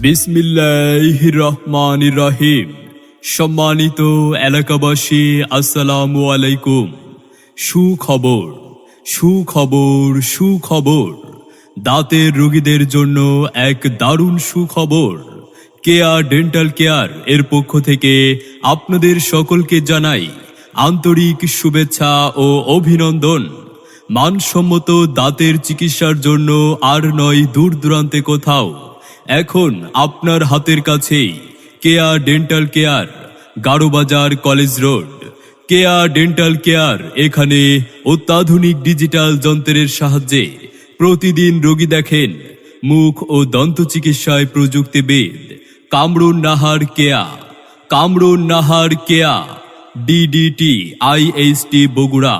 বিসমিল্লাহির রহমানির রহিম। সম্মানিত এলাকাবাসী, আসসালামু আলাইকুম। সুখবর সুখবর সুখবর, দাঁতের রোগীদের জন্য এক দারুণ সুখবর। কেয়া ডেন্টাল কেয়ার এর পক্ষ থেকে আপনাদের সকলকে জানাই আন্তরিক শুভেচ্ছা ও অভিনন্দন। মানসম্মত দাঁতের চিকিৎসার জন্য আর নয় দূর দূরান্তে কোথাও, এখন আপনার হাতের কাছেই কেয়া ডেন্টাল কেয়ার, গাড়োবাজার কলেজ রোড। কেয়া ডেন্টাল কেয়ার এখানে অত্যাধুনিক ডিজিটাল যন্ত্রের সাহায্যে প্রতিদিন রোগী দেখেন। মুখ ও দন্ত চিকিৎসায় প্রযুক্তিবিদ Kamrun Nahar Keya, Kamrun Nahar Keya, DDT IHT Bogura,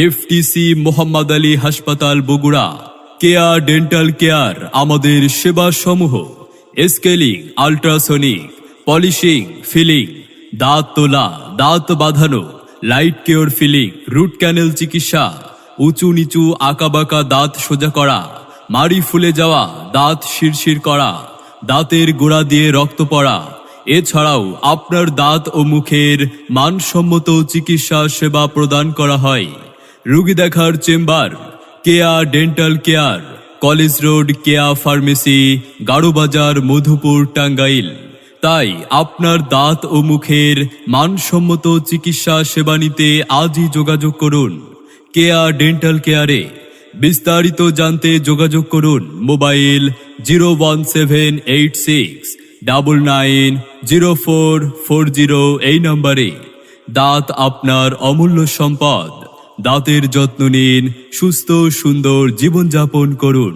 FTC Mohammad Ali হাসপাতাল বগুড়া। কেয়া ডেন্টাল কেয়ার আমাদের সেবা সমূহ: স্কেলিং, আল্ট্রাসনিক, পলিশিং, ফিলিং, দাঁত তোলা, দাঁত বাঁধানো, light care, filling, root canal চিকিৎসা, উঁচু নিচু আঁকাবাঁকা দাঁত সোজা করা, মাড়ি ফুলে যাওয়া, দাঁত শিরশির করা, দাঁতের গোড়া দিয়ে রক্ত পড়া। এছাড়াও আপনার দাঁত ও মুখের মানসম্মত চিকিৎসা সেবা প্রদান করা হয়। রোগী দেখার চেম্বার কেয়া ডেন্টাল কেয়ার, কলেজ রোড, কেয়া ফার্মেসি, গাড়োবাজার, মধুপুর, টাঙ্গাইল। তাই আপনার দাঁত ও মুখের মানসম্মত চিকিৎসা সেবা নিতে আজই যোগাযোগ করুন কেয়া ডেন্টাল কেয়ারে। বিস্তারিত জানতে যোগাযোগ করুন মোবাইল 01786990440 এই নম্বরে। দাঁত আপনার অমূল্য সম্পদ। দাঁতের যত্ন নিন, সুস্থ সুন্দর জীবনযাপন করুন।